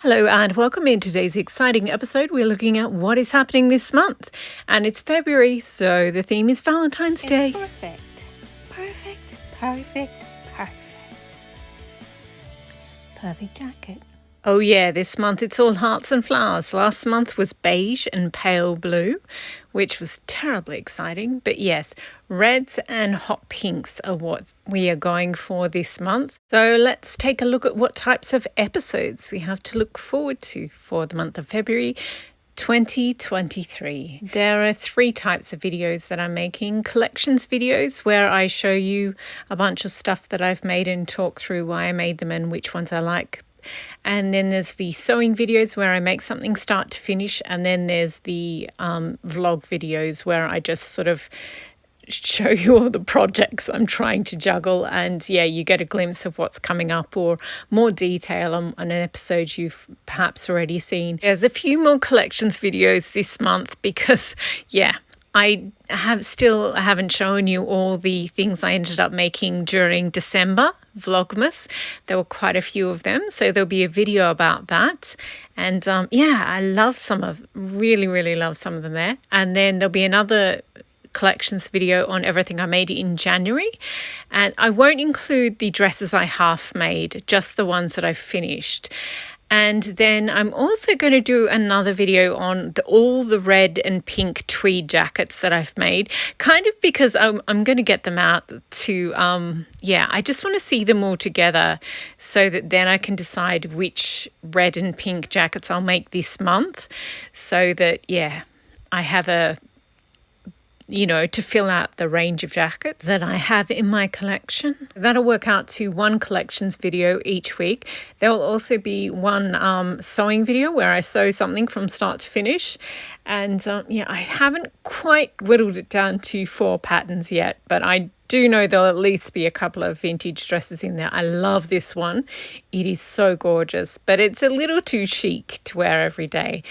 Hello and welcome. In today's exciting episode, we're looking at what is happening this month. And it's February, so the theme is Valentine's Day. Perfect. Perfect. Perfect. Perfect. Perfect jacket. Oh yeah, this month it's all hearts and flowers. Last month was beige and pale blue, which was terribly exciting. But yes, reds and hot pinks are what we are going for this month. So let's take a look at what types of episodes we have to look forward to for the month of February 2023. There are 3 types of videos that I'm making. Collections videos where I show you a bunch of stuff that I've made and talk through why I made them and which ones I like. And then there's the sewing videos where I make something start to finish. And then there's the vlog videos where I just sort of show you all the projects I'm trying to juggle. And yeah, you get a glimpse of what's coming up or more detail on an episode you've perhaps already seen. There's a few more collections videos this month because, yeah, I haven't shown you all the things I ended up making during December Vlogmas. There were quite a few of them, so there'll be a video about that. And yeah, I love really love some of them there. And then there'll be another collections video on everything I made in January, and I won't include the dresses I half made, just the ones that I finished. And then I'm also going to do another video on all the red and pink tweed jackets that I've made, kind of because I'm going to get them out to, I just want to see them all together so that then I can decide which red and pink jackets I'll make this month so that, yeah, I have to fill out the range of jackets that I have in my collection. That'll work out to one collections video each week. There will also be one sewing video where I sew something from start to finish. And I haven't quite whittled it down to 4 patterns yet, but I do know there'll at least be a couple of vintage dresses in there. I love this one. It is so gorgeous, but it's a little too chic to wear every day.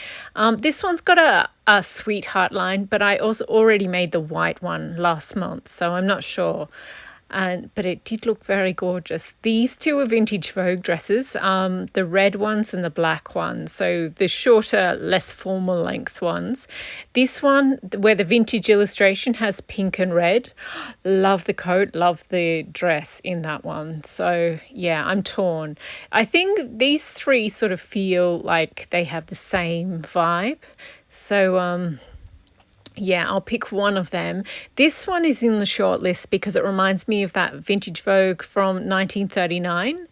This one's got a sweetheart line, but I also already made the white one last month, so I'm not sure. But it did look very gorgeous. These 2 are vintage Vogue dresses, the red ones and the black ones. So the shorter, less formal length ones. This one, where the vintage illustration has pink and red. Love the coat, love the dress in that one. So yeah, I'm torn. I think these 3 sort of feel like they have the same vibe. So yeah, I'll pick one of them. This one is in the shortlist because it reminds me of that vintage Vogue from 1939.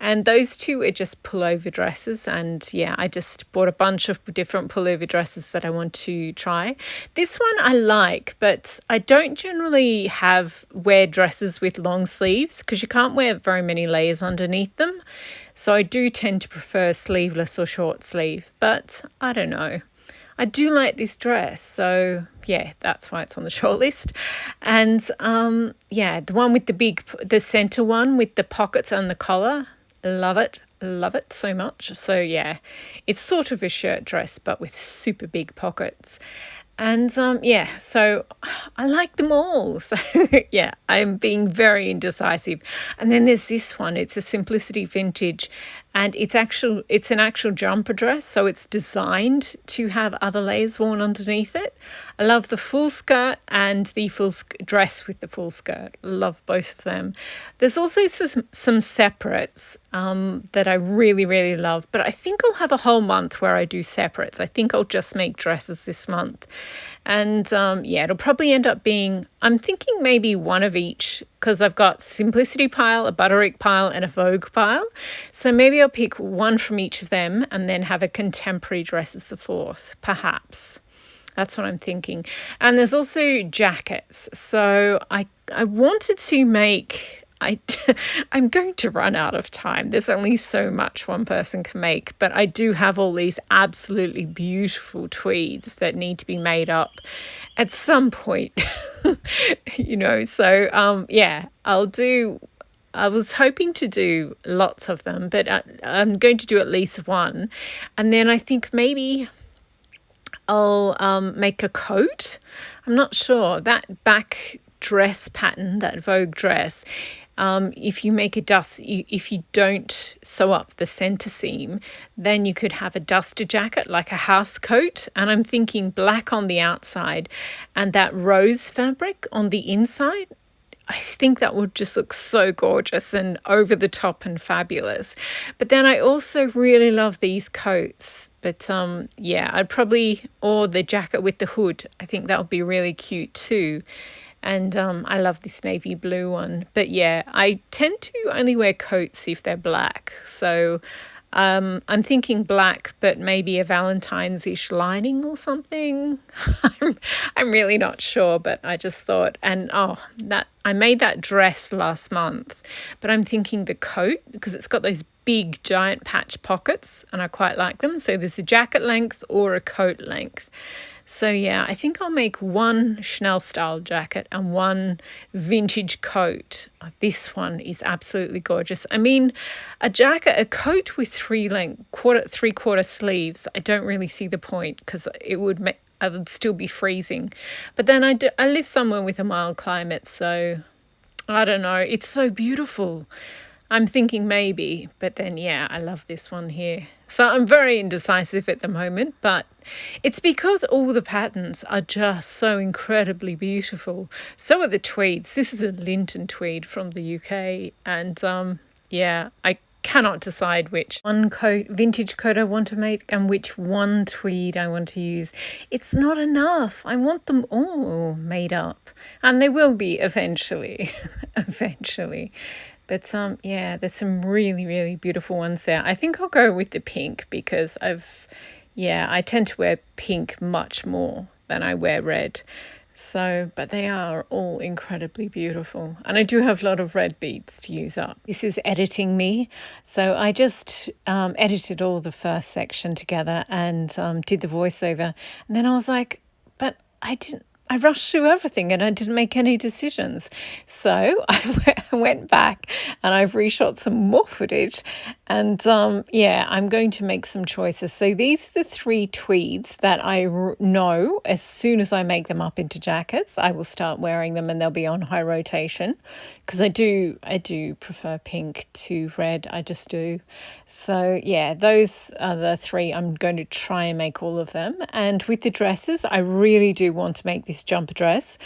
And those 2 are just pullover dresses. And yeah, I just bought a bunch of different pullover dresses that I want to try. This one I like, but I don't generally wear dresses with long sleeves because you can't wear very many layers underneath them. So I do tend to prefer sleeveless or short sleeve, but I don't know. I do like this dress, so yeah, that's why it's on the shortlist. And the one with the center one with the pockets and the collar, love it so much. So yeah, it's sort of a shirt dress but with super big pockets. And so I like them all. So yeah, I'm being very indecisive. And then there's this one. It's a Simplicity Vintage, and it's an actual jumper dress. So it's designed to have other layers worn underneath it. I love the full skirt and the full dress with the full skirt. Love both of them. There's also some separates that I really love, but I think I'll have a whole month where I do separates. I think I'll just make dresses this month. And it'll probably end up being, I'm thinking maybe one of each, because I've got Simplicity pile, a Butterick pile, and a Vogue pile. So maybe I'll pick one from each of them and then have a contemporary dress as the 4th, perhaps. That's what I'm thinking. And there's also jackets. So I wanted to make... I'm going to run out of time. There's only so much one person can make, but I do have all these absolutely beautiful tweeds that need to be made up at some point, So I was hoping to do lots of them, but I'm going to do at least one. And then I think maybe I'll make a coat. I'm not sure. That back dress pattern, that Vogue dress, if you make a if you don't sew up the center seam, then you could have a duster jacket, like a house coat. And I'm thinking black on the outside and that rose fabric on the inside. I think that would just look so gorgeous and over the top and fabulous. But then I also really love these coats. But yeah, I'd probably, or the jacket with the hood. I think that would be really cute too. And I love this navy blue one. But yeah, I tend to only wear coats if they're black. So I'm thinking black, but maybe a Valentine's-ish lining or something. I'm really not sure, but I just thought, and that I made that dress last month, but I'm thinking the coat, because it's got those big giant patch pockets and I quite like them. So there's a jacket length or a coat length. So yeah, I think I'll make one Chanel style jacket and one vintage coat. This one is absolutely gorgeous. I mean, a coat with three-quarter sleeves, I don't really see the point because I would still be freezing. But then I live somewhere with a mild climate, so I don't know. It's so beautiful. I'm thinking maybe, but then yeah, I love this one here. So I'm very indecisive at the moment, but it's because all the patterns are just so incredibly beautiful. So are the tweeds. This is a Linton tweed from the UK, and yeah, I cannot decide which vintage coat I want to make and which one tweed I want to use. It's not enough. I want them all made up, and they will be eventually. Eventually. But yeah, there's some really, really beautiful ones there. I think I'll go with the pink because I tend to wear pink much more than I wear red. So, but they are all incredibly beautiful. And I do have a lot of red beads to use up. This is editing me. So I just edited all the first section together and did the voiceover. And then I was like, but I rushed through everything and I didn't make any decisions. So I went back and I've reshot some more footage and yeah, I'm going to make some choices. So these are the 3 tweeds that I know as soon as I make them up into jackets, I will start wearing them and they'll be on high rotation because I do prefer pink to red. I just do. So yeah, those are the 3. I'm going to try and make all of them. And with the dresses, I really do want to make this jumper dress.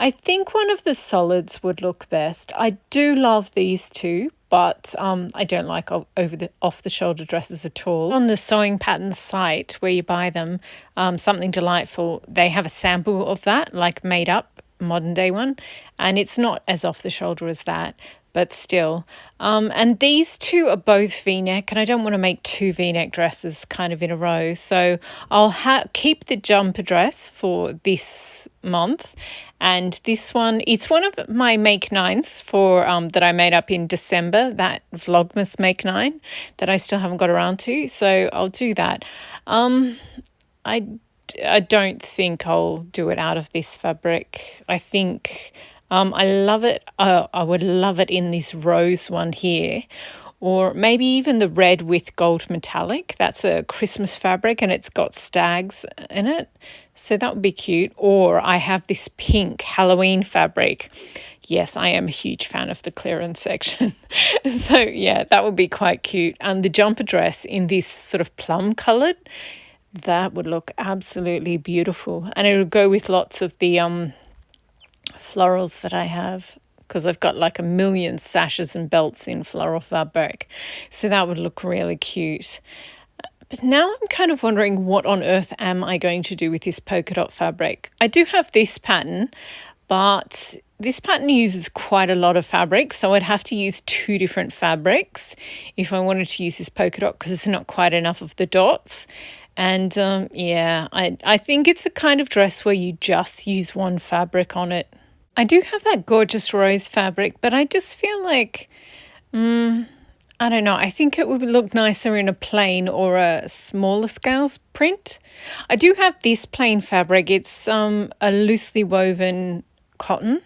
I think one of the solids would look best. I do love these two, but I don't like off-the-shoulder dresses at all. On the Sewing Patterns site where you buy them, Something Delightful, they have a sample of that, like made up, modern day one, and it's not as off-the-shoulder as that, but still. And these two are both V-neck, and I don't want to make 2 V-neck dresses kind of in a row. So I'll keep the jumper dress for this month. And this one, it's one of my Make 9s for that I made up in December, that Vlogmas Make 9 that I still haven't got around to. So I'll do that. I don't think I'll do it out of this fabric. I think... I love it. I would love it in this rose one here, or maybe even the red with gold metallic. That's a Christmas fabric and it's got stags in it. So that would be cute. Or I have this pink Halloween fabric. Yes, I am a huge fan of the clearance section. So yeah, that would be quite cute. And the jumper dress in this sort of plum coloured, that would look absolutely beautiful. And it would go with lots of the florals that I have, because I've got like a million sashes and belts in floral fabric, so that would look really cute. But now I'm kind of wondering, what on earth am I going to do with this polka dot fabric? I do have this pattern, but this pattern uses quite a lot of fabric, so I'd have to use 2 different fabrics if I wanted to use this polka dot, because it's not quite enough of the dots. And yeah, I think it's a kind of dress where you just use one fabric on it. I do have that gorgeous rose fabric, but I just feel like, I don't know, I think it would look nicer in a plain or a smaller scales print. I do have this plain fabric. It's a loosely woven cotton.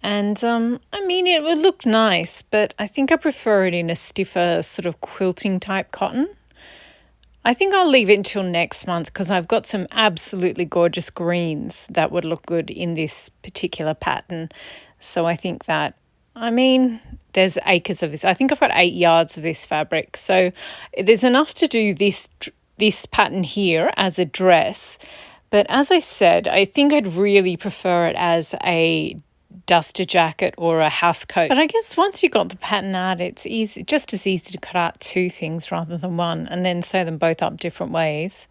And I mean, it would look nice, but I think I prefer it in a stiffer sort of quilting type cotton. I think I'll leave it until next month because I've got some absolutely gorgeous greens that would look good in this particular pattern. So I think that I mean, there's acres of this. I think I've got 8 yards of this fabric. So there's enough to do this pattern here as a dress. But as I said, I think I'd really prefer it as a duster jacket or a house coat. But I guess once you got the pattern out, it's easy, just as easy to cut out 2 things rather than one and then sew them both up different ways.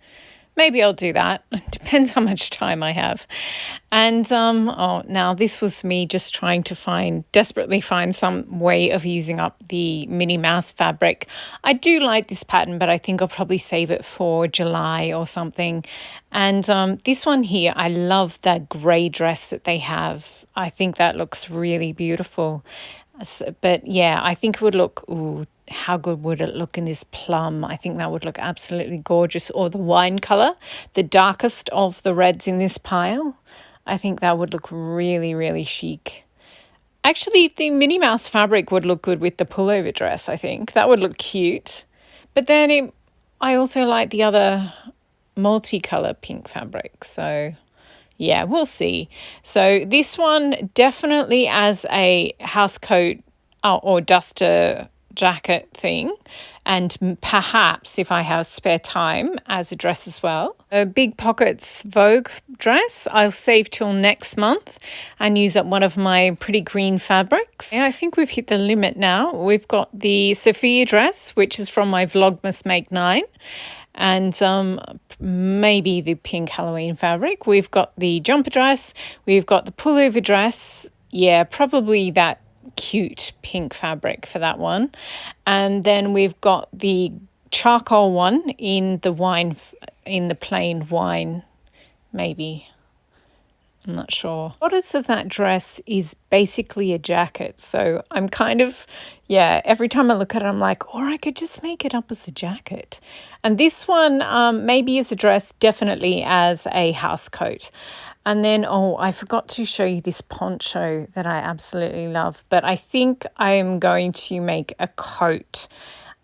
Maybe I'll do that. It depends how much time I have. And now this was me just trying to desperately find some way of using up the Minnie Mouse fabric. I do like this pattern, but I think I'll probably save it for July or something. And this one here, I love that grey dress that they have. I think that looks really beautiful. But yeah, I think it would look, how good would it look in this plum? I think that would look absolutely gorgeous. Or the wine colour, the darkest of the reds in this pile. I think that would look really, really chic. Actually, the Minnie Mouse fabric would look good with the pullover dress, I think. That would look cute. But then I also like the other multicolour pink fabric. So yeah, we'll see. So this one definitely as a house coat or duster jacket thing, and perhaps if I have spare time as a dress as well. A Big Pockets Vogue dress I'll save till next month and use up one of my pretty green fabrics. Yeah, I think we've hit the limit now. We've got the Sophia dress, which is from my Vlogmas Make 9. And maybe the pink Halloween fabric. We've got the jumper dress. We've got the pullover dress. Yeah, probably that cute pink fabric for that one. And then we've got the charcoal one in the plain wine, maybe. I'm not sure. The bodice of that dress is basically a jacket. So I'm kind of, every time I look at it, I'm like, or I could just make it up as a jacket. And this one, maybe as a dress, definitely as a house coat. And then, I forgot to show you this poncho that I absolutely love. But I think I am going to make a coat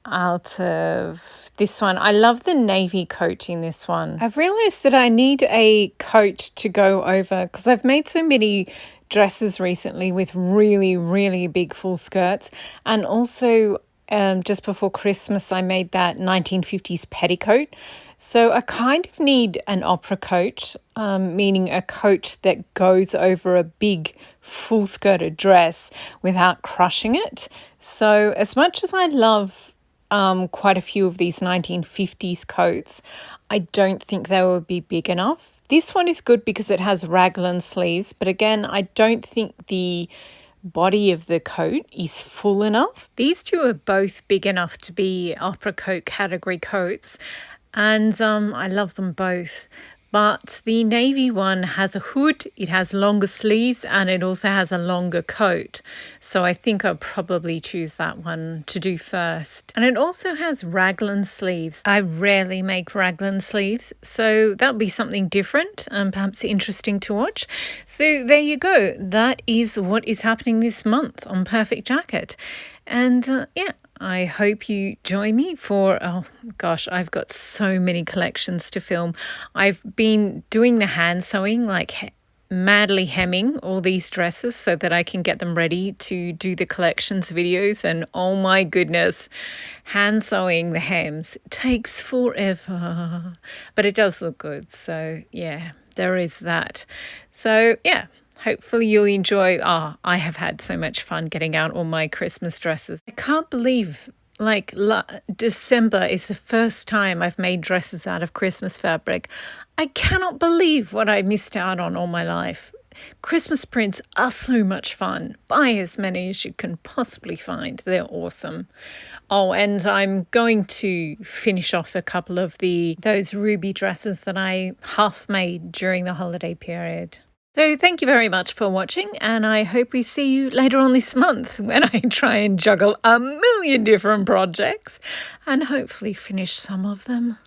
out of this one. I love the navy coat in this one. I've realized that I need a coat to go over because I've made so many dresses recently with really, really big full skirts. And also just before Christmas, I made that 1950s petticoat. So I kind of need an opera coat, meaning a coat that goes over a big full skirted dress without crushing it. So as much as I love quite a few of these 1950s coats, I don't think they will be big enough. This one is good because it has raglan sleeves, but again, I don't think the body of the coat is full enough. These two are both big enough to be opera coat category coats, and I love them both. But the navy one has a hood, it has longer sleeves, and it also has a longer coat. So I think I'll probably choose that one to do first. And it also has raglan sleeves. I rarely make raglan sleeves, so that'll be something different and perhaps interesting to watch. So there you go. That is what is happening this month on Perfect Jacket. And I hope you join me for, I've got so many collections to film. I've been doing the hand sewing, like madly hemming all these dresses so that I can get them ready to do the collections videos. And oh my goodness, hand sewing the hems takes forever, but it does look good. So yeah, there is that. So yeah. Hopefully you'll enjoy. I have had so much fun getting out all my Christmas dresses. I can't believe December is the first time I've made dresses out of Christmas fabric. I cannot believe what I missed out on all my life. Christmas prints are so much fun. Buy as many as you can possibly find. They're awesome. And I'm going to finish off a couple of those ruby dresses that I half made during the holiday period. So thank you very much for watching, and I hope we see you later on this month when I try and juggle a million different projects and hopefully finish some of them.